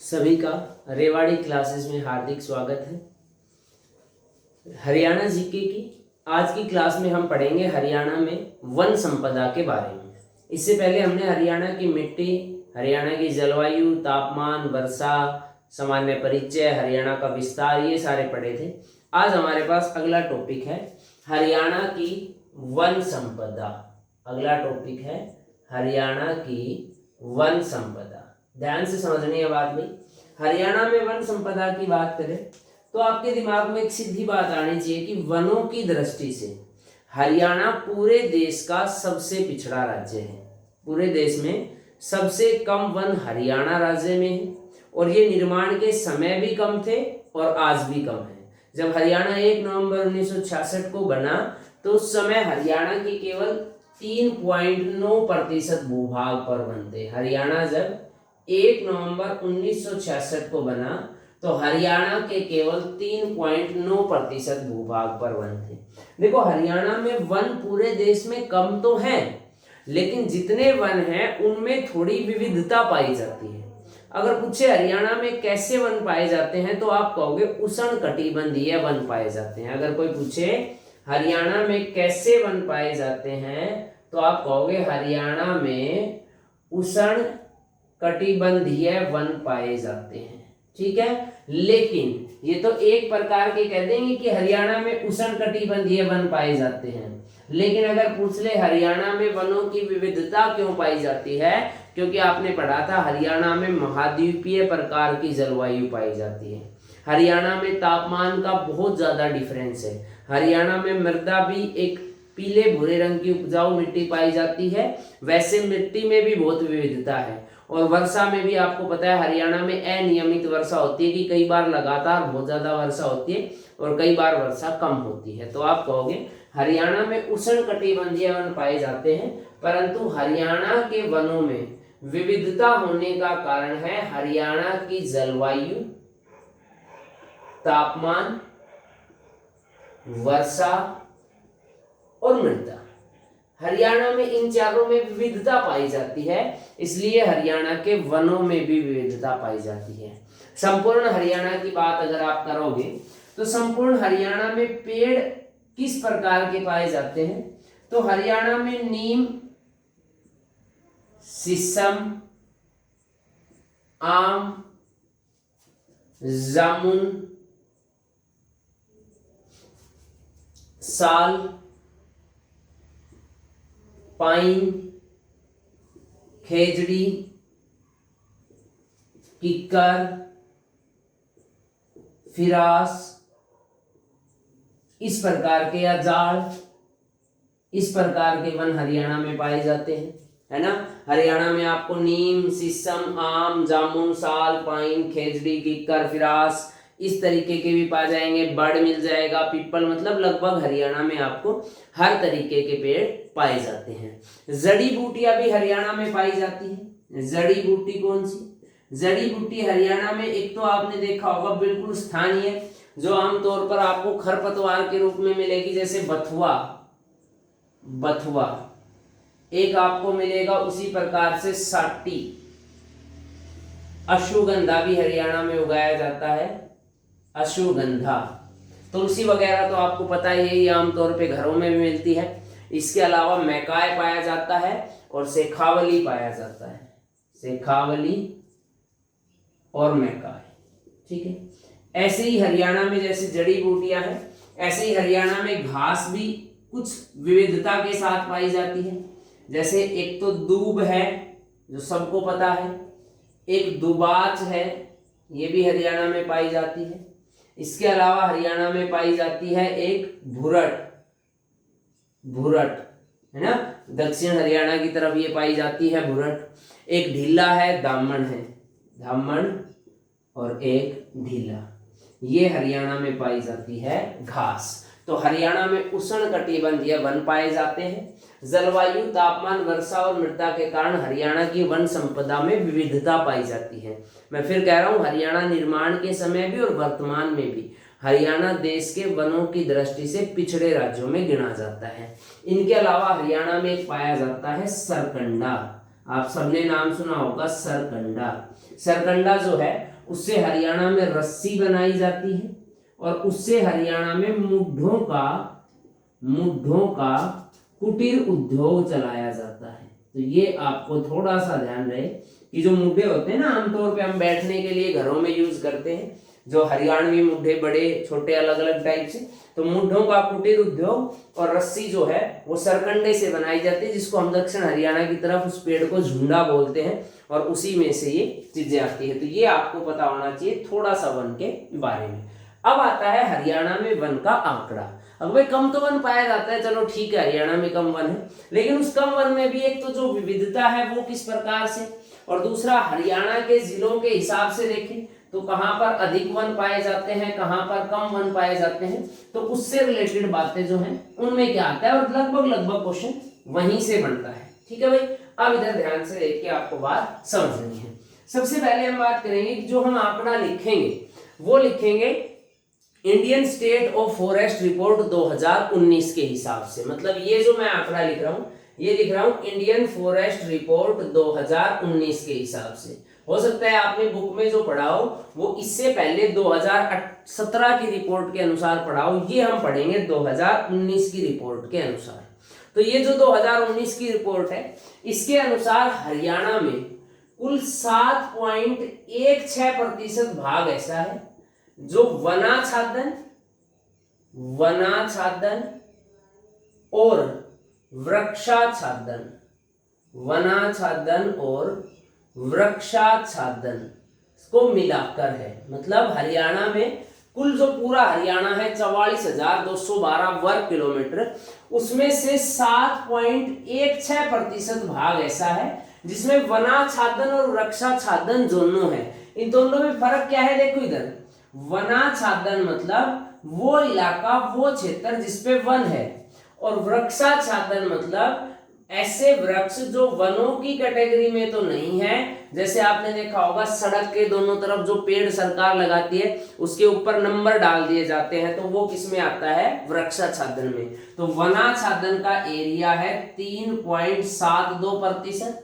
सभी का रेवाड़ी क्लासेस में हार्दिक स्वागत है। हरियाणा जीके की आज की क्लास में हम पढ़ेंगे हरियाणा में वन संपदा के बारे में। इससे पहले हमने हरियाणा की मिट्टी, हरियाणा की जलवायु, तापमान, वर्षा, सामान्य परिचय, हरियाणा का विस्तार, ये सारे पढ़े थे। आज हमारे पास अगला टॉपिक है हरियाणा की वन संपदा। अगला टॉपिक है हरियाणा की वन संपदा। ध्यान से समझनी है बात भाई। हरियाणा में वन संपदा की बात करें तो आपके दिमाग में एक सीधी बात आनी चाहिए कि वनों की दृष्टि से हरियाणा पूरे देश का सबसे पिछड़ा राज्य है। पूरे देश में सबसे कम वन हरियाणा राज्य में है और ये निर्माण के समय भी कम थे और आज भी कम है। जब हरियाणा 1 नवंबर 1966 को बना तो उस समय हरियाणा के केवल 3.9% भूभाग पर वन थे। हरियाणा जब 1 नवंबर 1966 को बना तो हरियाणा के केवल 3.9% भूभाग पर वन थे। देखो हरियाणा में वन पूरे देश में कम तो है, लेकिन जितने वन हैं उनमें थोड़ी विविधता पाई जाती है। अगर पूछे हरियाणा में कैसे वन पाए जाते हैं तो आप कहोगे उष्णकटिबंधीय वन पाए जाते हैं। अगर कोई पूछे हरियाणा में कैसे वन पाए जाते हैं तो आप कहोगे हरियाणा में उष्णकटिबंधीय वन पाए जाते हैं। ठीक है, लेकिन ये तो एक प्रकार के कह देंगे कि हरियाणा में उष्णकटिबंधीय वन पाए जाते हैं, लेकिन अगर पूछ ले हरियाणा में वनों की विविधता क्यों पाई जाती है, क्योंकि आपने पढ़ा था हरियाणा में महाद्वीपीय प्रकार की जलवायु पाई जाती है। हरियाणा में तापमान का बहुत ज्यादा डिफरेंस है। हरियाणा में मृदा भी एक पीले भूरे रंग की उपजाऊ मिट्टी पाई जाती है। वैसे मिट्टी में भी बहुत विविधता है और वर्षा में भी आपको पता है हरियाणा में अनियमित वर्षा होती है कि कई बार लगातार बहुत ज्यादा वर्षा होती है और कई बार वर्षा कम होती है। तो आप कहोगे हरियाणा में उष्णकटिबंधीय वन पाए जाते हैं, परंतु हरियाणा के वनों में विविधता होने का कारण है हरियाणा की जलवायु, तापमान, वर्षा और मृदा। हरियाणा में इन चारों में विविधता पाई जाती है, इसलिए हरियाणा के वनों में भी विविधता पाई जाती है। संपूर्ण हरियाणा की बात अगर आप करोगे तो संपूर्ण हरियाणा में पेड़ किस प्रकार के पाए जाते हैं, तो हरियाणा में नीम, शीशम, आम, जामुन, साल, पाइन, खेजड़ी, किक्कर, फिरास, इस प्रकार के या जाड़, इस प्रकार के वन हरियाणा में पाए जाते हैं, है ना। हरियाणा में आपको नीम, शीशम, आम, जामुन, साल, पाइन, खेजड़ी, किक्कर, फिरास इस तरीके के भी पाए जाएंगे। बड़ मिल जाएगा, पीपल, मतलब लगभग हरियाणा में आपको हर तरीके के पेड़ पाए जाते हैं। जड़ी बूटियां भी हरियाणा में पाई जाती है। जड़ी बूटी कौन सी? जड़ी बूटी हरियाणा में एक तो आपने देखा होगा बिल्कुल स्थानीय, जो आमतौर पर आपको खरपतवार के रूप में मिलेगी, जैसे बथुआ, बथुआ एक आपको मिलेगा, उसी प्रकार से साटी, अश्वगंधा भी हरियाणा में उगाया जाता है, अश्वगंधा, तुलसी वगैरह तो आपको पता ही है, ये आमतौर पे घरों में भी मिलती है। इसके अलावा मैकाय पाया जाता है और शेखावली पाया जाता है, शेखावली और मैकाय। ठीक है, ऐसे ही हरियाणा में जैसे जड़ी बूटियां हैं, ऐसे ही हरियाणा में घास भी कुछ विविधता के साथ पाई जाती है। जैसे एक तो दूब है जो सबको पता है, एक दुबाच है, ये भी हरियाणा में पाई जाती है। इसके अलावा हरियाणा में पाई जाती है एक भुरट, भुरट है ना, दक्षिण हरियाणा की तरफ ये पाई जाती है भुरट। एक ढीला है, दामन है, दामन, और एक ढीला, ये हरियाणा में पाई जाती है घास। तो हरियाणा में उष्णकटिबंधीय वन पाए जाते हैं। जलवायु, तापमान, वर्षा और मृदा के कारण हरियाणा की वन संपदा में विविधता पाई जाती है। मैं फिर कह रहा हूं, हरियाणा निर्माण के समय भी और वर्तमान में भी हरियाणा देश के वनों की दृष्टि से पिछड़े राज्यों में गिना जाता है। इनके अलावा हरियाणा में एक पाया जाता है सरकंडा। आप सबने नाम सुना होगा सरकंडा। सरकंडा जो है उससे हरियाणा में रस्सी बनाई जाती है और उससे हरियाणा में मुड्ढों का कुटीर उद्योग चलाया जाता है। तो ये आपको थोड़ा सा ध्यान रहे कि जो मुड्ढे होते हैं ना, आमतौर पे हम बैठने के लिए घरों में यूज करते हैं, जो हरियाणवी मुड्ढे, बड़े छोटे अलग अलग टाइप से, तो मुड्ढों का कुटीर उद्योग और रस्सी जो है वो सरकंडे से बनाई जाती है, जिसको हम दक्षिण हरियाणा की तरफ उस पेड़ को झुंडा बोलते हैं और उसी में से ये चीजें आती है। तो ये आपको पता होना चाहिए थोड़ा सा वन के बारे में। अब आता है हरियाणा में वन का आंकड़ा। अब भाई कम तो वन पाया जाता है, चलो ठीक है, हरियाणा में कम वन है, लेकिन उस कम वन में भी एक तो जो विविधता है वो किस प्रकार से, और दूसरा हरियाणा के जिलों के हिसाब से देखें तो कहां पर अधिक वन पाए जाते हैं, कहां पर कम वन पाए जाते हैं, तो उससे रिलेटेड बातें जो हैं उनमें क्या आता है, और लगभग क्वेश्चन वहीं से बनता है। ठीक है भाई, अब इधर ध्यान से देख के आपको बात समझनी है। सबसे पहले हम बात करेंगे कि जो हम आंकड़ा लिखेंगे वो लिखेंगे Indian state of forest report 2019 के हिसाब से। मतलब ये जो मैं आंकड़ा लिख रहा हूं, ये लिख रहा हूं इंडियन फॉरेस्ट रिपोर्ट 2019 के हिसाब से। हो सकता है आपने बुक में जो पढ़ा हो वो इससे पहले 2017 की रिपोर्ट के अनुसार पढ़ा हो, ये हम पढ़ेंगे 2019 की रिपोर्ट के अनुसार। तो ये जो 2019 की रिपोर्ट है, इसके अनुसार हरियाणा में कुल 7.16% भाग ऐसा है जो वनाच्छादन और वृक्षाच्छादन को मिलाकर है। मतलब हरियाणा में कुल जो पूरा हरियाणा है 44,212 वर्ग किलोमीटर, उसमें से 7.16% भाग ऐसा है जिसमें वनाच्छादन और वृक्षाच्छादन दोनों है। इन दोनों में फर्क क्या है, देखो इधर, वनाच्छादन मतलब वो इलाका, वो क्षेत्र जिसपे वन है, और वृक्षाच्छादन मतलब ऐसे वृक्ष जो वनों की कैटेगरी में तो नहीं है। जैसे आपने देखा होगा सड़क के दोनों तरफ जो पेड़ सरकार लगाती है उसके ऊपर नंबर डाल दिए जाते हैं, तो वो किस में आता है, वृक्षाच्छादन में। तो वनाच्छादन का एरिया है 3.72%,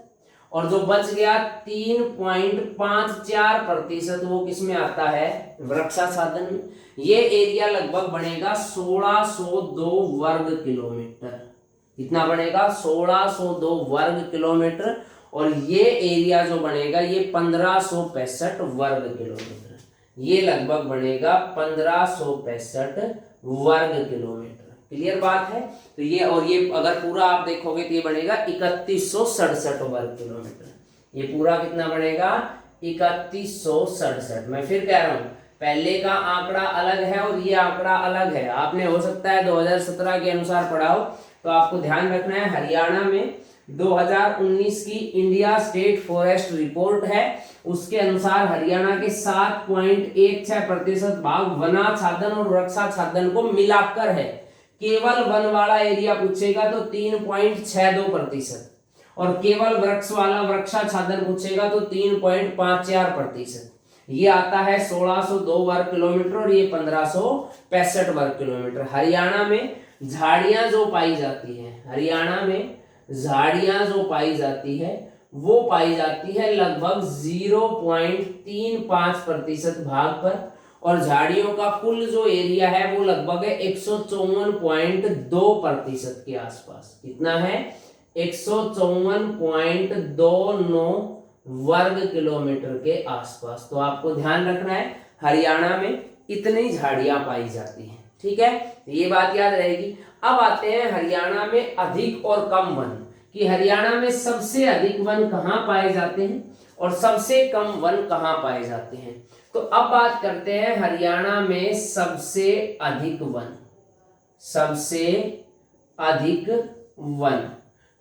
और जो बच गया 3.54% वो किस में आता है, वृक्षाच्छादन में। ये एरिया लगभग बनेगा 1602 वर्ग किलोमीटर। कितना बनेगा, 1602 वर्ग किलोमीटर, और ये एरिया जो बनेगा ये 1565 वर्ग किलोमीटर। ये लगभग बनेगा 1565 वर्ग किलोमीटर। क्लियर बात है। तो ये, और ये अगर पूरा आप देखोगे तो ये बनेगा 3167 वर्ग किलोमीटर। ये पूरा कितना बनेगा, 3167। मैं फिर कह रहा हूं, पहले का आंकड़ा अलग है और ये आंकड़ा अलग है। आपने हो सकता है 2017 के अनुसार पढ़ा हो, तो आपको ध्यान रखना है हरियाणा में 2019 की इंडिया स्टेट फॉरेस्ट रिपोर्ट है, उसके अनुसार हरियाणा के 7.16% भाग वनाच्छादन और वृक्षाच्छादन को मिलाकर है। केवल वन वाला एरिया पूछेगा तो 3.62%, और केवल वृक्ष वाला वृक्षाच्छादन पूछेगा तो 3.54%। ये आता है 1602 वर्ग किलोमीटर और ये 1565 वर्ग किलोमीटर। हरियाणा में झाड़ियां जो पाई जाती है, हरियाणा में झाड़ियां जो पाई जाती है वो पाई जाती है लगभग 0.35% भाग पर, और झाड़ियों का कुल जो एरिया है वो लगभग है 154.2% के आसपास। कितना है, 154.29 वर्ग किलोमीटर के आसपास। तो आपको ध्यान रखना है हरियाणा में इतनी झाड़ियां पाई जाती हैं। ठीक है, ये बात याद रहेगी। अब आते हैं हरियाणा में अधिक और कम वन, कि हरियाणा में सबसे अधिक वन कहां पाए जाते हैं और सबसे कम वन कहां पाए जाते हैं। तो अब बात करते हैं हरियाणा में सबसे अधिक वन।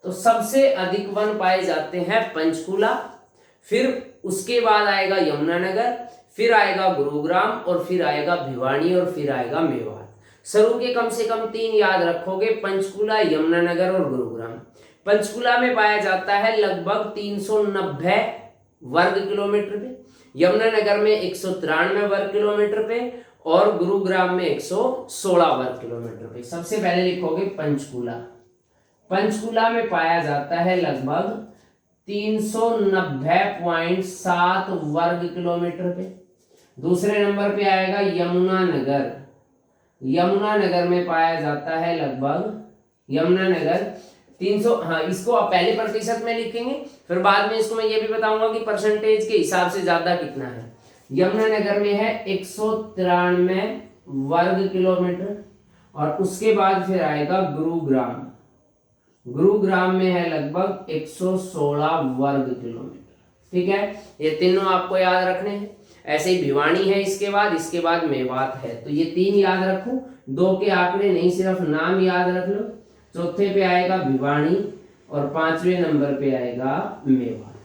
तो सबसे अधिक वन पाए जाते हैं पंचकुला, फिर उसके बाद आएगा यमुनानगर, फिर आएगा गुरुग्राम, और फिर आएगा भिवानी, और फिर आएगा मेवाड़। शुरू के कम से कम 3 याद रखोगे, पंचकुला, यमुनानगर और गुरुग्राम। पंचकुला में पाया जाता है लगभग 390 वर्ग किलोमीटर पे, यमुनानगर में 193 वर्ग किलोमीटर पे, और गुरुग्राम में 116 वर्ग किलोमीटर पे। सबसे पहले लिखोगे पंचकुला। पंचकुला में पाया जाता है लगभग 390.7 वर्ग किलोमीटर पे। दूसरे नंबर पे आएगा यमुनानगर। यमुनानगर में पाया जाता है लगभग, यमुनानगर 300, हाँ इसको आप पहले प्रतिशत में लिखेंगे, फिर बाद में इसको मैं ये भी बताऊंगा कि परसेंटेज के हिसाब से ज्यादा कितना है। यमुनानगर में है 193 वर्ग किलोमीटर, और उसके बाद फिर आएगा गुरुग्राम। गुरुग्राम में है लगभग 116 वर्ग किलोमीटर। ठीक है, ये तीनों आपको याद रखने हैं। ऐसे ही भिवानी है इसके बाद मेवात है, तो ये 3 याद रखो, 2 के आंकड़े नहीं, सिर्फ नाम याद रख लो। चौथे पे आएगा भिवानी और 5वें नंबर पे आएगा मेवात।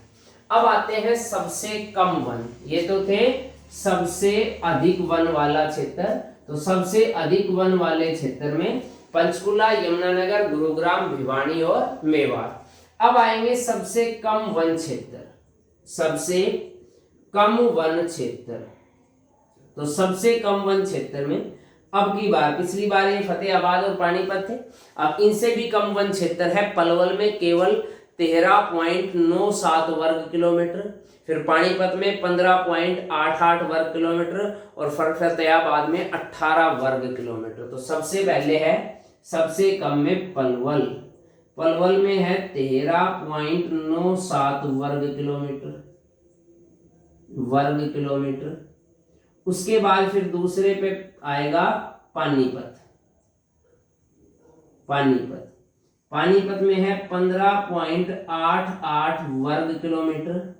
अब आते हैं सबसे कम वन, ये तो थे सबसे अधिक वन वाला क्षेत्र, तो सबसे अधिक वन वाले क्षेत्र में पंचकुला, यमुनानगर, गुरुग्राम, भिवानी और मेवात। अब आएंगे सबसे कम वन क्षेत्र, सबसे कम वन क्षेत्र। तो सबसे कम वन क्षेत्र में अब की बार, पिछली बार ये फतेहाबाद और पानीपत थे, अब इनसे भी कम वन क्षेत्र है पलवल में केवल 13.97 वर्ग किलोमीटर, फिर पानीपत में 15.88 वर्ग किलोमीटर, और फतेहाबाद में 18 वर्ग किलोमीटर। तो सबसे पहले है सबसे कम में पलवल, पलवल में है 13.97 वर्ग किलोमीटर। उसके बाद फिर दूसरे पे आएगा पानीपत, पानीपत में है 15.88 वर्ग किलोमीटर,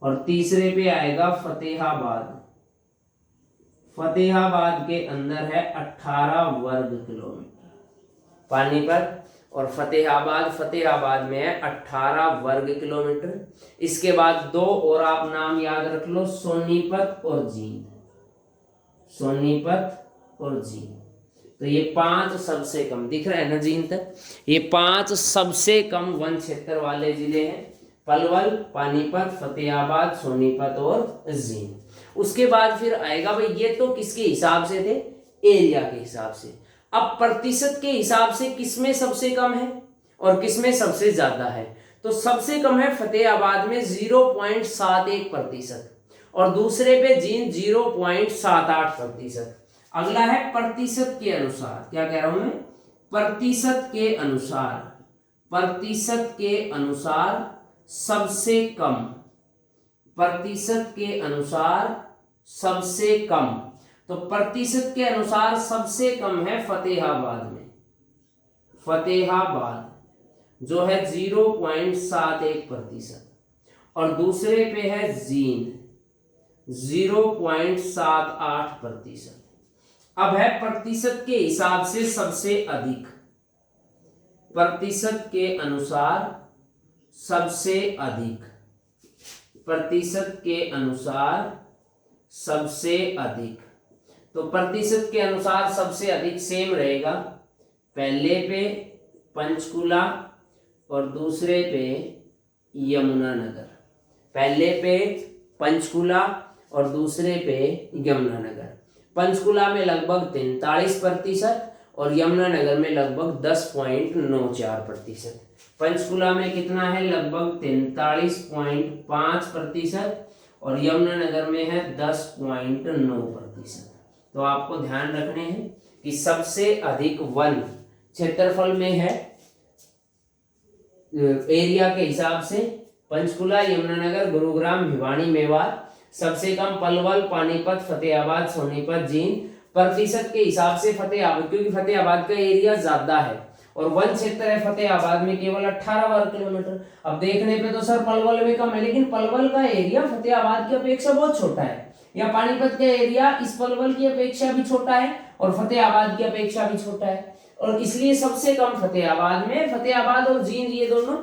और तीसरे पे आएगा फतेहाबाद, फतेहाबाद के अंदर है 18 वर्ग किलोमीटर। पानीपत और फतेहाबाद में है 18 वर्ग किलोमीटर। इसके बाद 2 और आप नाम याद रख लो, सोनीपत और जींद, सोनीपत और जींद। तो ये 5 सबसे कम दिख रहा है ना जींद तक, ये 5 सबसे कम वन क्षेत्र वाले जिले हैं, पलवल, पानीपत, फतेहाबाद, सोनीपत और जींद। उसके बाद फिर आएगा भाई, ये तो किसके हिसाब से थे, एरिया के हिसाब से। अब प्रतिशत के हिसाब से किसमें सबसे कम है और किसमें सबसे ज्यादा है। तो सबसे कम है फतेहाबाद में 0.71%, और दूसरे पे जींद 0.78%। अगला है प्रतिशत के अनुसार, क्या कह रहा हूं मैं, प्रतिशत के अनुसार, प्रतिशत के अनुसार सबसे कम, प्रतिशत के अनुसार सबसे कम। तो प्रतिशत के अनुसार सबसे कम है फतेहाबाद में, फतेहाबाद जो है 0.71%, और दूसरे पे है जींद 0.78%। अब है प्रतिशत के हिसाब से सबसे अधिक, प्रतिशत के अनुसार सबसे अधिक, प्रतिशत के अनुसार सबसे अधिक। तो प्रतिशत के अनुसार सबसे अधिक सेम रहेगा, पहले पे पंचकुला और दूसरे पे यमुनानगर, पहले पे पंचकुला और दूसरे पे यमुनानगर। पंचकुला में लगभग 43% और यमुनानगर में लगभग 10.94%। पंचकुला में कितना है, लगभग 43.5%, और यमुनानगर में है 10.9%। तो आपको ध्यान रखने हैं कि सबसे अधिक वन क्षेत्रफल में है एरिया के हिसाब से पंचकुला, यमुनानगर, गुरुग्राम, भिवानी, मेवात। सबसे कम पलवल, पानीपत, फतेहाबाद, सोनीपत, जींद। प्रतिशत के हिसाब से फतेहाबाद, क्योंकि फतेहाबाद का एरिया ज्यादा है, और वन क्षेत्र है फतेहाबाद में केवल 18 वर्ग किलोमीटर। अब देखने पे तो सर पलवल में कम है, लेकिन पलवल का एरिया फतेहाबाद की अपेक्षा बहुत छोटा है, या पानीपत का एरिया इस पलवल की अपेक्षा भी छोटा है और फतेहाबाद की अपेक्षा भी छोटा है, और इसलिए सबसे कम फतेहाबाद में। फतेहाबाद और जींद ये दोनों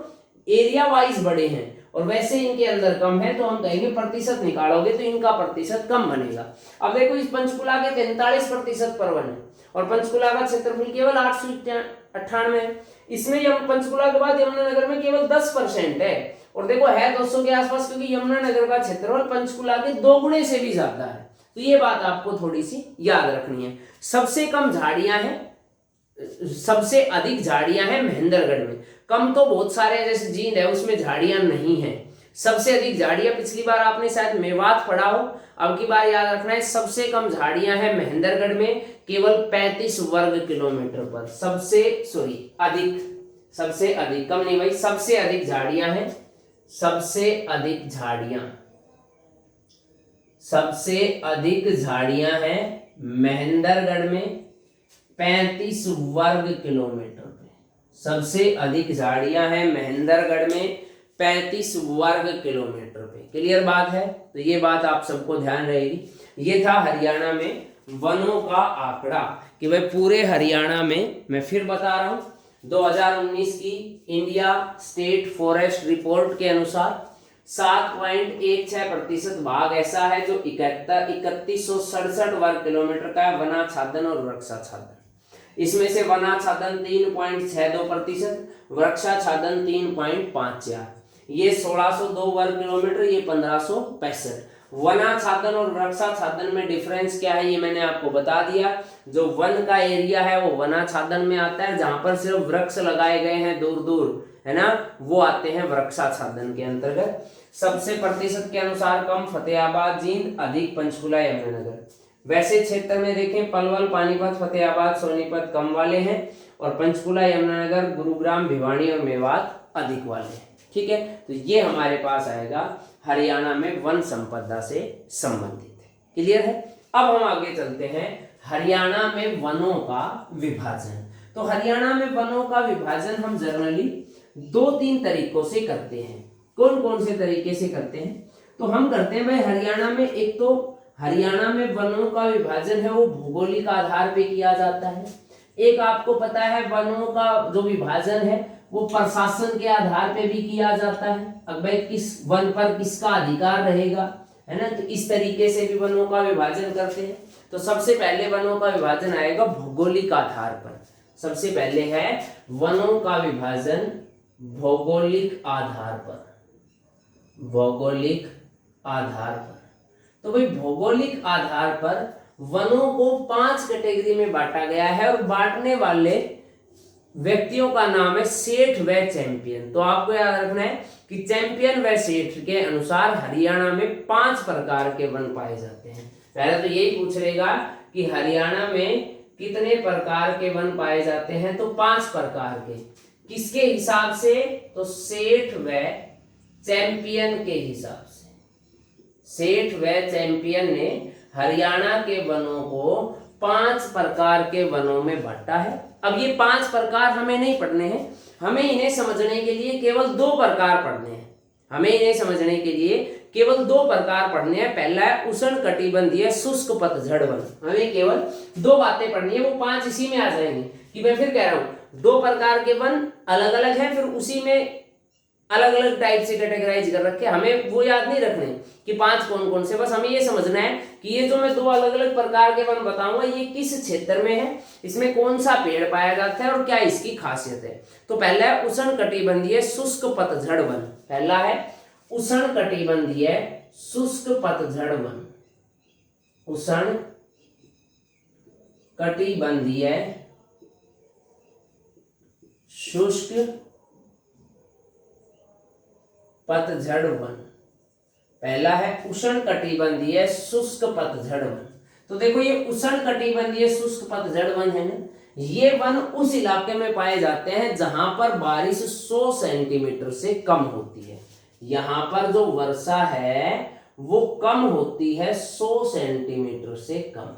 एरिया वाइज बड़े हैं और वैसे इनके अंदर कम है, तो हम कहेंगे प्रतिशत निकालोगे तो इनका प्रतिशत कम बनेगा। अब देखो इस पंचकुला के 43% पर वन है, और पंचकुला का क्षेत्रफल केवल 898 है। इसमें पंचकुला के बाद यमुनानगर में केवल 10% है, और देखो है 200 के आसपास, क्योंकि यमुनानगर का क्षेत्रफल पंचकुला के 2 गुने से भी ज्यादा है। तो ये बात आपको थोड़ी सी याद रखनी है। सबसे कम झाड़ियां हैं, सबसे अधिक झाड़ियां हैं महेंद्रगढ़ में। कम तो बहुत सारे, जैसे जींद है उसमें झाड़ियां नहीं है, सबसे अधिक झाड़ियां पिछली बार आपने शायद मेवात पढ़ा हो, अब की बार याद रखना है सबसे कम झाड़ियां हैं महेंद्रगढ़ में, केवल 35 वर्ग किलोमीटर पर। सबसे अधिक कम नहीं भाई, सबसे अधिक झाड़ियां हैं, सबसे अधिक झाड़ियां हैं महेंद्रगढ़ में 35 वर्ग किलोमीटर पे। सबसे अधिक झाड़ियां हैं महेंद्रगढ़ में 35 वर्ग किलोमीटर पे। क्लियर बात है? तो ये बात आप सबको ध्यान रहेगी। ये था हरियाणा में वनों का आंकड़ा कि भाई पूरे हरियाणा में, मैं फिर बता रहा हूं, 2019 की इंडिया स्टेट फॉरेस्ट रिपोर्ट के अनुसार 7.16% भाग ऐसा है जो 3167 वर्ग किलोमीटर का है वनाच्छादन और वृक्षाच्छादन। इसमें से वनाच्छादन 3.62%, वृक्षाच्छादन 3.54, ये 1602 वर्ग किलोमीटर, ये 1565। वनाच्छादन और वृक्षाच्छादन में डिफरेंस क्या है ये मैंने आपको बता दिया। जो वन का एरिया है वो वनाच्छादन में आता है, जहां पर सिर्फ वृक्ष लगाए गए हैं दूर दूर, है ना, वो आते हैं वृक्षाच्छादन के अंतर्गत। सबसे प्रतिशत के अनुसार कम फतेहाबाद जींद, अधिक पंचकुला यमुनानगर। वैसे क्षेत्र में देखें पलवल पानीपत फतेहाबाद सोनीपत कम वाले हैं, और पंचकुला यमुनानगर गुरुग्राम भिवानी और मेवात अधिक वाले हैं। ठीक है, तो ये हमारे पास आएगा हरियाणा में वन संपदा से संबंधित है। क्लियर है? अब हम आगे चलते हैं हरियाणा में वनों का विभाजन। तो हरियाणा में वनों का विभाजन हम जनरली 2-3 तरीकों से करते हैं। कौन कौन से तरीके से करते हैं? तो हम करते हैं भाई हरियाणा में, एक तो हरियाणा में वनों का विभाजन है वो भौगोलिक आधार पे किया जाता है। एक आपको पता है वनों का जो विभाजन है वो प्रशासन के आधार पे भी किया जाता है। अब भाई किस वन पर किसका अधिकार रहेगा, है ना, तो इस तरीके से भी वनों का विभाजन करते हैं। तो सबसे पहले वनों का विभाजन आएगा भौगोलिक आधार पर। सबसे पहले है वनों का विभाजन भौगोलिक आधार पर। भौगोलिक आधार पर, तो भाई भौगोलिक आधार पर वनों को 5 कैटेगरी में बांटा गया है, और बांटने वाले व्यक्तियों का नाम है सेठ व चैंपियन। तो आपको याद रखना है कि चैंपियन व सेठ के अनुसार हरियाणा में 5 प्रकार के वन पाए जाते हैं। पहले तो यही पूछ लेगा कि हरियाणा में कितने प्रकार के वन पाए जाते हैं, तो 5 प्रकार के। किसके हिसाब से? तो सेठ व चैंपियन के हिसाब से। सेठ व चैंपियन ने हरियाणा के वनों को 5 प्रकार के वनों में बांटा है। अब ये 5 प्रकार हमें नहीं पढ़ने हैं, हमें इन्हें समझने के लिए केवल 2 प्रकार पढ़ने हैं। हमें इन्हें समझने के लिए केवल 2 प्रकार पढ़ने हैं। पहला है उष्णकटिबंधीय शुष्क पतझड़ वन। हमें केवल 2 बातें पढ़नी है, वो 5 इसी में आ जाएंगे। कि मैं फिर कह रहा हूं 2 प्रकार के वन अलग अलग हैं, फिर उसी में अलग अलग टाइप से कैटेगराइज कर रखे। हमें वो याद नहीं रखने कि 5 कौन कौन से, बस हमें ये समझना है कि ये जो मैं 2 अलग अलग प्रकार के वन बताऊंगा ये किस क्षेत्र में है, इसमें कौन सा पेड़ पाया जाता है और क्या इसकी खासियत है। तो पहला है उष्णकटिबंधीय शुष्क पतझड़ वन। पहला है उष्णकटिबंधीय शुष्क पतझड़ वन। उष्णकटिबंधीय शुष्क पतझड़ वन। पहला है उष्णकटिबंधीय शुष्क पतझड़ वन। तो देखो ये उष्णकटिबंधीय शुष्क पतझड़ वन है ना, ये वन उस इलाके में पाए जाते हैं जहां पर बारिश 100 सेंटीमीटर से कम होती है। यहां पर जो वर्षा है वो कम होती है 100 सेंटीमीटर से कम।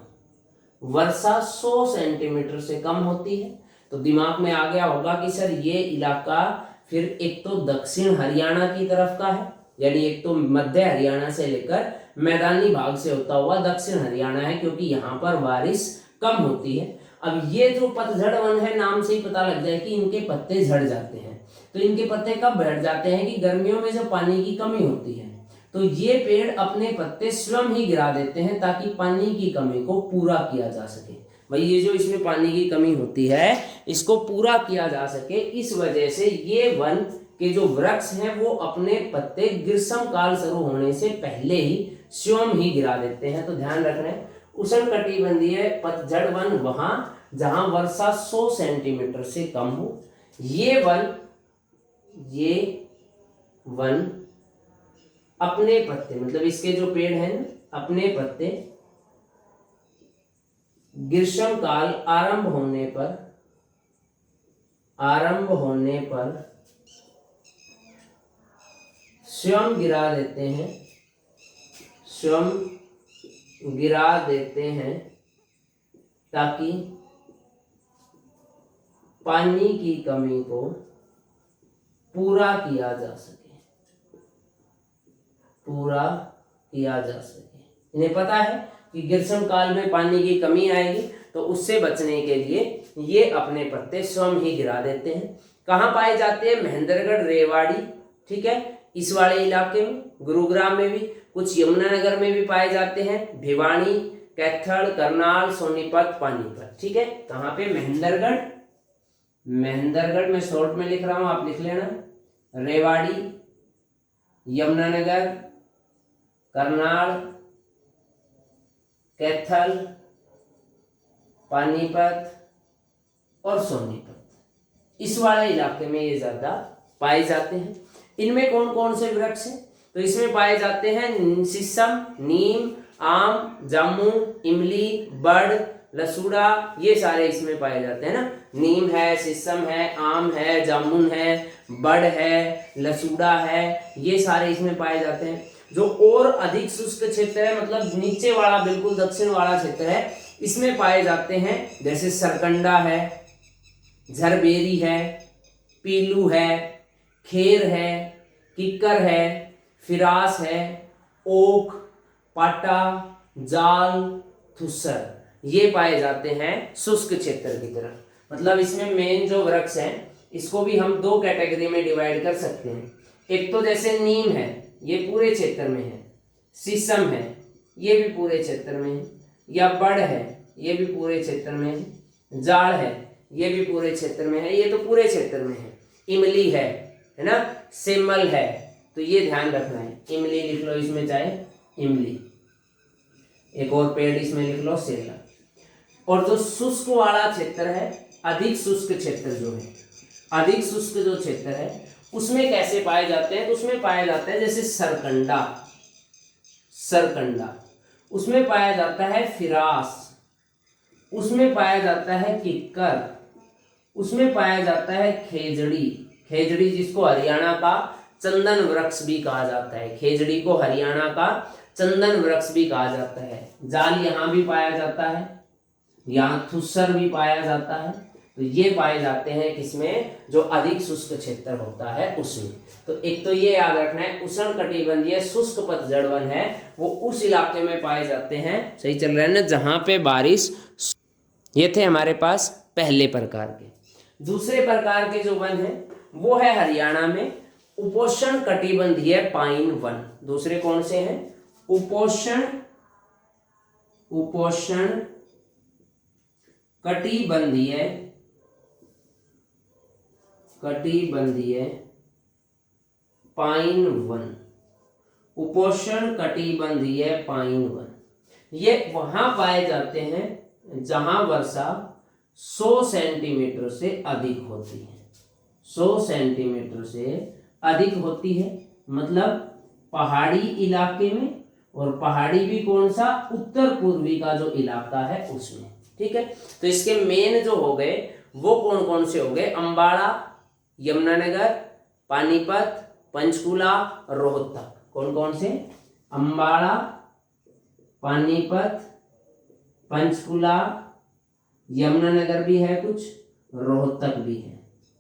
वर्षा 100 सेंटीमीटर से कम होती है। तो दिमाग में आ गया होगा कि सर ये इलाका फिर एक तो दक्षिण हरियाणा की तरफ का है, यानी एक तो मध्य हरियाणा से लेकर मैदानी भाग से होता हुआ दक्षिण हरियाणा है, क्योंकि यहाँ पर बारिश कम होती है। अब ये जो पतझड़ वन है, नाम से ही पता लग जाए कि इनके पत्ते झड़ जाते हैं। तो इनके पत्ते कब बैठ जाते हैं कि गर्मियों में जब पानी की कमी होती है, तो ये पेड़ अपने पत्ते स्वयं ही गिरा देते हैं ताकि पानी की कमी को पूरा किया जा सके। भाई ये जो इसमें पानी की कमी होती है इसको पूरा किया जा सके, इस वजह से ये वन के जो वृक्ष हैं वो अपने पत्ते ग्रीष्म काल शुरू होने से पहले ही स्वयं ही गिरा देते हैं। तो ध्यान रखना है उष्णकटिबंधीय पतझड़ वन वहां जहां वर्षा 100 सेंटीमीटर से कम हो। ये वन अपने पत्ते, मतलब इसके जो पेड़ हैं ना, अपने पत्ते ग्रीष्म काल आरंभ होने पर स्वयं गिरा देते हैं ताकि पानी की कमी को पूरा किया जा सके। इन्हें पता है कि ग्रीष्म काल में पानी की कमी आएगी, तो उससे बचने के लिए ये अपने पत्ते स्वयं ही गिरा देते हैं। कहाँ पाए जाते हैं? महेंद्रगढ़, रेवाड़ी, ठीक है, इस वाले इलाके में, गुरुग्राम में भी, कुछ यमुनानगर में भी पाए जाते हैं, भिवानी, कैथल, करनाल, सोनीपत, पानीपत, ठीक है। कहाँ पे? महेंद्रगढ़ में शॉर्ट में लिख रहा हूं, आप लिख लेना, रेवाड़ी, यमुनानगर, करनाल, कैथल, पानीपत और सोनीपत, इस वाले इलाके में ये ज्यादा पाए जाते हैं। इनमें कौन कौन से वृक्ष हैं? तो इसमें पाए जाते हैं शीशम, नीम, आम, जामुन, इमली, बड़, लसूड़ा, ये सारे इसमें पाए जाते हैं ना। नीम है, शीशम है, आम है, जामुन है, बड़ है, लसूड़ा है, ये सारे इसमें पाए जाते हैं। जो और अधिक शुष्क क्षेत्र है, मतलब नीचे वाला, बिल्कुल दक्षिण वाला क्षेत्र है, इसमें पाए जाते हैं जैसे सरकंडा है, झरबेरी है, पीलू है, खेर है, किक्कर है, फिरास है, ओक, पाटा, जाल, थुसर, ये पाए जाते हैं शुष्क क्षेत्र की तरफ। मतलब इसमें मेन जो वृक्ष हैं, इसको भी हम दो कैटेगरी में डिवाइड कर सकते हैं। एक तो जैसे नीम है, ये पूरे क्षेत्र में है, शीशम है, ये भी पूरे क्षेत्र में है, या बड़ है, ये भी पूरे क्षेत्र में है, जाड़ है, ये भी पूरे क्षेत्र में है, ये तो पूरे क्षेत्र में है, इमली है ना, सेमल है, तो ये ध्यान रखना है, इमली लिख लो इसमें, चाहे इमली, एक और पेड़ इसमें लिख लो, सेला। और जो शुष्क वाला क्षेत्र है, अधिक शुष्क क्षेत्र जो है, अधिक शुष्क जो क्षेत्र है, उसमें कैसे पाए जाते हैं? तो उसमें पाया जाता है जैसे सरकंडा, उसमें पाया जाता है फिरास, उसमें पाया जाता है किक्कर, उसमें पाया जाता है खेजड़ी जिसको हरियाणा का चंदन वृक्ष भी कहा जाता है, खेजड़ी को हरियाणा का चंदन वृक्ष भी कहा जाता है। जाल यहाँ भी पाया जाता है, यहाँ थुस्सर भी पाया जाता है। तो ये पाए जाते हैं किसमें? जो अधिक शुष्क क्षेत्र होता है उसमें। तो एक तो ये याद रखना है, उष्ण कटिबंधीय शुष्क पतझड़ वन है, वो उस इलाके में पाए जाते हैं, सही चल रहा है ना, जहां पे बारिश। ये थे हमारे पास पहले प्रकार के। दूसरे प्रकार के जो वन है वो है हरियाणा में उपोष्ण कटिबंधीय पाइन वन। दूसरे कौन से हैं? उपोष्ण कटिबंधीय पाइन वन, उपोष्ण कटिबंधीय पाइन वन, ये वहां पाए जाते हैं जहां वर्षा 100 सेंटीमीटर से अधिक होती है। 100 सेंटीमीटर से अधिक होती है, मतलब पहाड़ी इलाके में, और पहाड़ी भी कौन सा? उत्तर पूर्वी का जो इलाका है उसमें, ठीक है। तो इसके मेन जो हो गए वो कौन कौन से हो गए? अंबाला, यमुनानगर, पानीपत, पंचकुला, रोहतक। कौन कौन से? अंबाला, पानीपत, पंचकुला, यमुनानगर भी है कुछ, रोहतक भी है,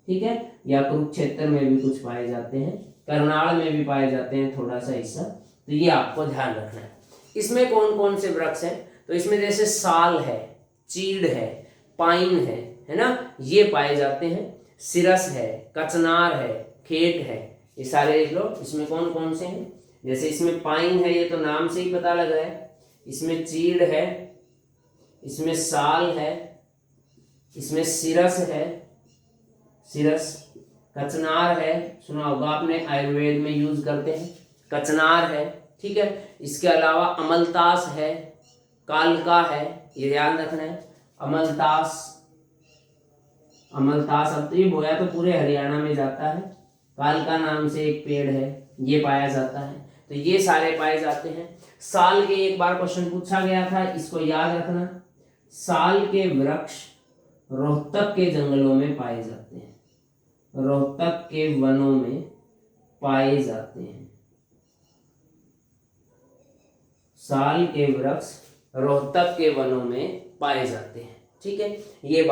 ठीक है, या कुरुक्षेत्र में भी कुछ पाए जाते हैं, करनाल में भी पाए जाते हैं थोड़ा सा हिस्सा। तो ये आपको ध्यान रखना है। इसमें कौन कौन से वृक्ष हैं? तो इसमें जैसे साल है, चीड़ है, पाइन है ना, ये पाए जाते हैं। सिरस है, कचनार है, खेट है, ये सारे देख लो। इसमें कौन कौन से हैं? जैसे इसमें पाइन है, ये तो नाम से ही पता लग रहा है। इसमें चीड़ है, इसमें साल है, इसमें सिरस है, कचनार है, सुना होगा आपने, आयुर्वेद में यूज करते हैं, कचनार है, ठीक है। इसके अलावा अमलतास है, कालका है, ये ध्यान रखना है। अमलतास अब तो ये बोया तो पूरे हरियाणा में जाता है। कालका नाम से एक पेड़ है, ये पाया जाता है। तो ये सारे पाए जाते हैं। साल के एक बार क्वेश्चन पूछा गया था, इसको याद रखना। साल के वृक्ष रोहतक के जंगलों में पाए जाते हैं, रोहतक के वनों में पाए जाते हैं। साल के वृक्ष रोहतक के वनों में पाए जाते हैं। ठीक है, ये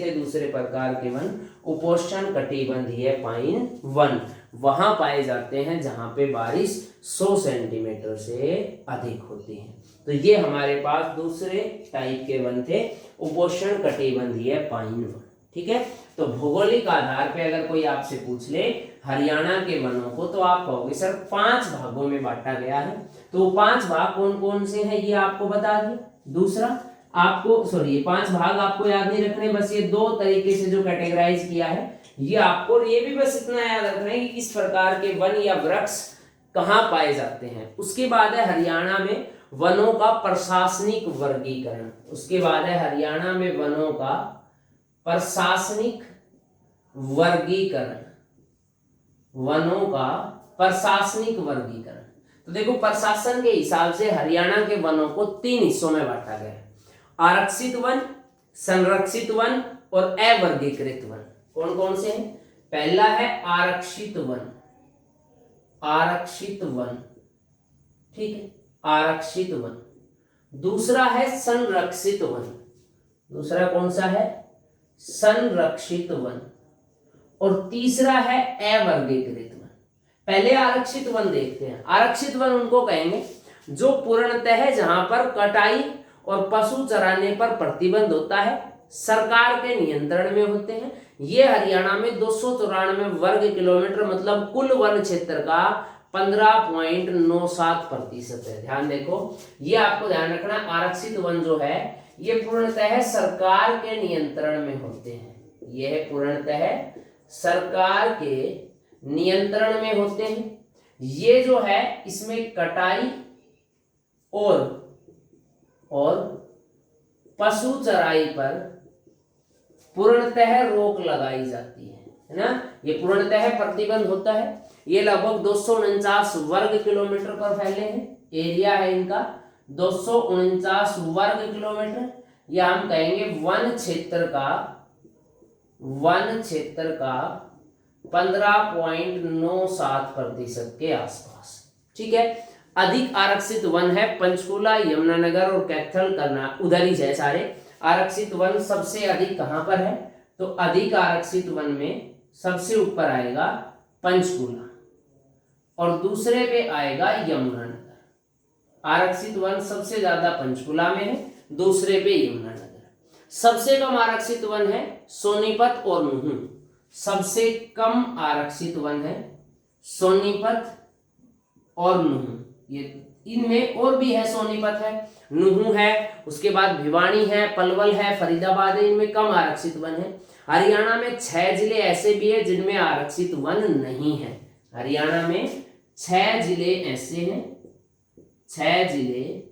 थे दूसरे प्रकार के वन। उपोष्ण कटिबंधीय पाइन वन वहां पाए जाते हैं जहां पे बारिश 100 सेंटीमीटर से अधिक होती है। तो ये हमारे पास दूसरे टाइप के वन थे, उपोष्ण कटिबंधीय पाइन वन। ठीक है, तो भौगोलिक आधार पे अगर कोई आपसे पूछ ले हरियाणा के वनों को, तो आप कहोगे सर 5 भागों में बांटा गया है। तो 5 भाग कौन कौन से हैं ये आपको बता दिया। दूसरा आपको 5 भाग आपको याद नहीं रखने, बस ये 2 तरीके से जो कैटेगराइज किया है ये आपको, ये भी बस इतना याद रखना है कि किस प्रकार के वन या वृक्ष कहाँ पाए जाते हैं। उसके बाद है हरियाणा में वनों का प्रशासनिक वर्गीकरण। उसके बाद है हरियाणा में वनों का प्रशासनिक वर्गीकरण, वनों का प्रशासनिक वर्गीकरण। तो देखो प्रशासन के हिसाब से हरियाणा के वनों को 3 हिस्सों में बांटा गया है, आरक्षित वन, संरक्षित वन और अवर्गीकृत वन। कौन कौन से हैं? पहला है आरक्षित वन, आरक्षित वन, ठीक है, आरक्षित वन। दूसरा है संरक्षित वन, दूसरा कौन सा है? संरक्षित वन। और तीसरा है अवर्गीकृत वन। पहले आरक्षित वन देखते हैं। आरक्षित वन उनको कहेंगे जो पूर्णतः जहां पर कटाई और पशु चराने पर प्रतिबंध होता है, सरकार के नियंत्रण में होते हैं। ये हरियाणा में 294 वर्ग किलोमीटर मतलब कुल वन क्षेत्र का 15.97% है। ध्यान देखो, ये आपको ध्यान रखना, आरक्षित वन जो है ये पूर्णतः सरकार के नियंत्रण में होते हैं। यह पूर्णतः सरकार के नियंत्रण में होते हैं। ये जो है इसमें कटाई और पशु चराई पर पूर्णतः रोक लगाई जाती है ना। ये पूर्णतः प्रतिबंध होता है। ये लगभग 249 वर्ग किलोमीटर पर फैले हैं, एरिया है इनका 249 वर्ग किलोमीटर। या हम कहेंगे वन क्षेत्र का 15.97% के आसपास। ठीक है, अधिक आरक्षित वन है पंचकुला, यमुनानगर और कैथल करना, उधर ही है सारे। आरक्षित वन सबसे अधिक कहां पर है? तो अधिक आरक्षित वन में सबसे ऊपर आएगा पंचकुला और दूसरे पे आएगा यमुनानगर। आरक्षित वन सबसे ज्यादा पंचकुला में है, दूसरे पे यमुनानगर। सबसे कम आरक्षित वन है सोनीपत और नुहू। सबसे कम आरक्षित वन है सोनीपत और नुहू। ये इनमें और भी है, सोनीपत है, नुहू है, उसके बाद भिवानी है, पलवल है, फरीदाबाद है, इनमें कम आरक्षित वन है। हरियाणा में 6 जिले ऐसे भी है जिनमें आरक्षित वन नहीं है। हरियाणा में 6 जिले ऐसे हैं, 6 जिले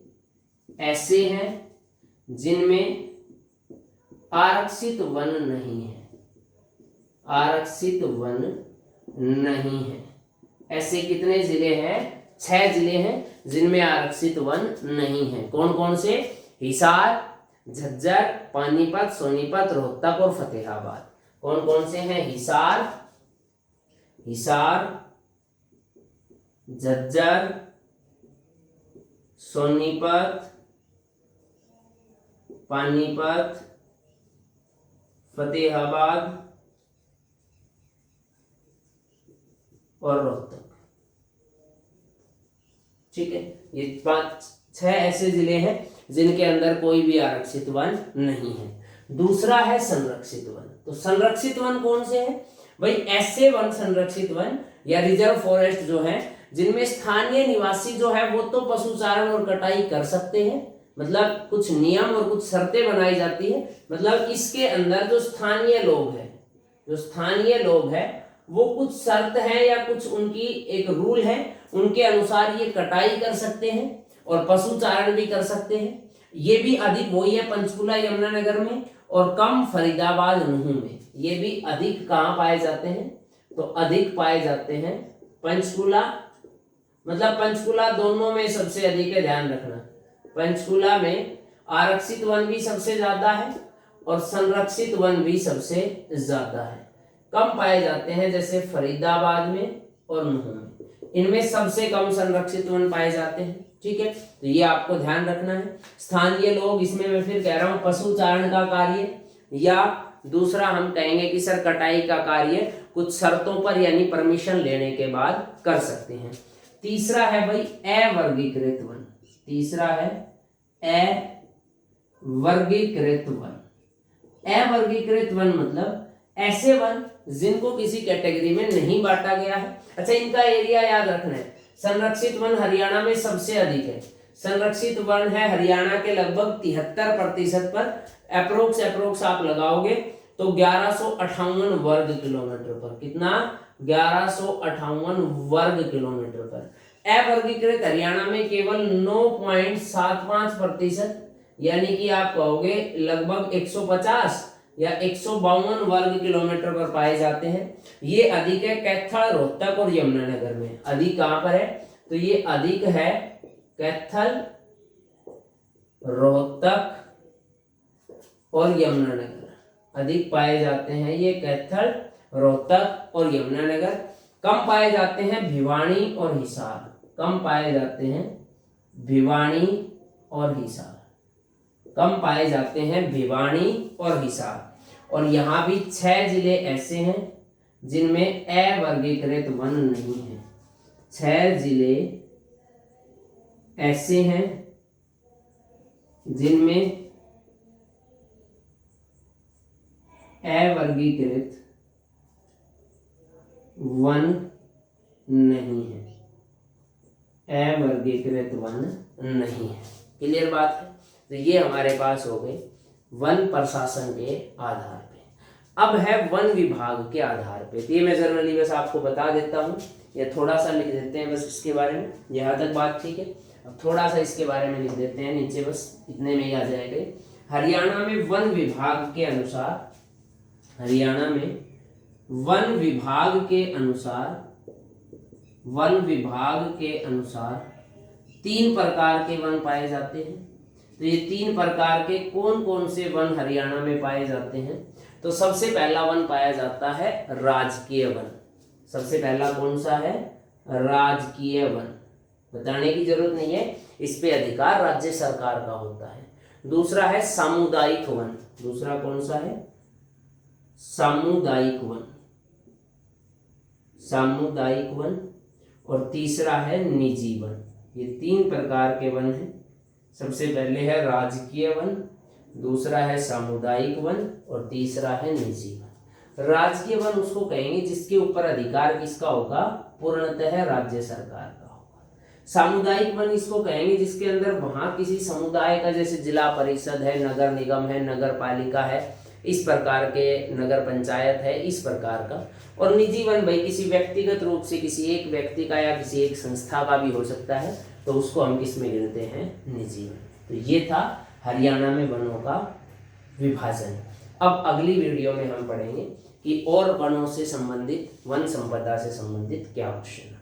ऐसे हैं जिनमें आरक्षित वन नहीं है, आरक्षित वन नहीं है। ऐसे कितने जिले हैं? 6 जिले हैं जिनमें आरक्षित वन नहीं है। कौन कौन से? हिसार, झज्जर, पानीपत, सोनीपत, रोहतक और फतेहाबाद। कौन कौन से हैं? हिसार, झज्जर, सोनीपत, पानीपत, फतेहाबाद और रोहतक। ठीक है, ये 5-6 ऐसे जिले हैं जिनके अंदर कोई भी आरक्षित वन नहीं है। दूसरा है संरक्षित वन। तो संरक्षित वन कौन से हैं भाई? ऐसे वन संरक्षित वन या रिजर्व फॉरेस्ट जो है जिनमें स्थानीय निवासी जो है वो तो पशुचारण और कटाई कर सकते हैं, मतलब कुछ नियम और कुछ शर्तें बनाई जाती है। मतलब इसके अंदर जो स्थानीय लोग हैं वो कुछ शर्त है या कुछ उनकी एक रूल है, उनके अनुसार ये कटाई कर सकते हैं और पशुचारण भी कर सकते हैं। ये भी अधिक वही है पंचकुला, यमुनानगर में, और कम फरीदाबाद, नुहू में। ये भी अधिक कहाँ पाए जाते हैं? तो अधिक पाए जाते हैं पंचकुला मतलब पंचकुला दोनों में सबसे अधिक है, ध्यान रखना। पंचकुला में आरक्षित वन भी सबसे ज्यादा है और संरक्षित वन भी सबसे ज्यादा है। कम पाए जाते हैं जैसे फरीदाबाद में और नुह में, इनमें सबसे कम संरक्षित वन पाए जाते हैं। ठीक है, तो ये आपको ध्यान रखना है। स्थानीय लोग, इसमें मैं फिर कह रहा हूं पशु चारण का कार्य, या दूसरा हम कहेंगे कि सर कटाई का कार्य कुछ शर्तों पर यानी परमिशन लेने के बाद कर सकते हैं। तीसरा है भाई अवर्गीकृत वन। तीसरा है अवर्गीकृत वन। अवर्गीकृत वन मतलब ऐसे वन जिनको किसी कैटेगरी में नहीं बांटा गया है। अच्छा, इनका एरिया याद रखना है। संरक्षित वन हरियाणा में सबसे अधिक है। संरक्षित वन है हरियाणा के लगभग 73% पर। अप्रोक्स आप लगाओगे तो 1158 वर्ग किलोमीटर पर। कितना? 1158 वर्ग किलोमीटर पर। अवर्गीकृत हरियाणा में केवल 9.75%, यानी कि आप कहोगे लगभग 150 या 152 वर्ग किलोमीटर पर पाए जाते हैं। ये अधिक है कैथल, रोहतक और यमुनानगर में। अधिक कहां पर है? तो ये अधिक है कैथल, रोहतक और यमुनानगर। अधिक पाए जाते हैं ये कैथल, रोहतक और यमुनानगर। कम पाए जाते हैं भिवानी और हिसार। कम पाए जाते हैं भिवानी और हिसार। कम पाए जाते हैं भिवानी और हिसार। और यहाँ भी 6 जिले ऐसे हैं जिनमें अवर्गीकृत वन नहीं है। 6 जिले ऐसे हैं जिनमें अवर्गीकृत वन नहीं है। अवर्गीकृत वन नहीं है। क्लियर बात है? तो ये हमारे पास हो गए वन प्रशासन के आधार पे। अब है वन विभाग के आधार पे। तो ये मैं जनरली बस आपको बता देता हूँ, ये थोड़ा सा लिख देते हैं बस इसके बारे में। यहाँ तक बात ठीक है। अब थोड़ा सा इसके बारे में लिख देते हैं नीचे, बस इतने में ही आ जाएगा। हरियाणा में वन विभाग के अनुसार, हरियाणा में वन विभाग के अनुसार, वन विभाग के अनुसार 3 प्रकार के वन पाए जाते हैं। तो ये 3 प्रकार के कौन कौन से वन हरियाणा में पाए जाते हैं? तो सबसे पहला वन पाया जाता है राजकीय वन। सबसे पहला कौन सा है? राजकीय वन। बताने की जरूरत नहीं है, इस पे अधिकार राज्य सरकार का होता है। दूसरा है सामुदायिक वन। दूसरा कौन सा है? सामुदायिक वन। सामुदायिक वन। और तीसरा है निजी वन। ये 3 प्रकार के वन हैं। सबसे पहले है राजकीय वन, दूसरा है सामुदायिक वन और तीसरा है निजी वन। राजकीय वन उसको कहेंगे जिसके ऊपर अधिकार किसका होगा? पूर्णतः राज्य सरकार का होगा। सामुदायिक वन इसको कहेंगे जिसके अंदर वहां किसी समुदाय का, जैसे जिला परिषद है, नगर निगम है, नगर पालिका है, इस प्रकार के, नगर पंचायत है, इस प्रकार का। और निजी वन भाई किसी व्यक्तिगत रूप से किसी एक व्यक्ति का या किसी एक संस्था का भी हो सकता है, तो उसको हम किस में गिनते हैं? निजी वन। तो ये था हरियाणा में वनों का विभाजन। अब अगली वीडियो में हम पढ़ेंगे कि और वनों से संबंधित, वन संपदा से संबंधित क्या क्वेश्चन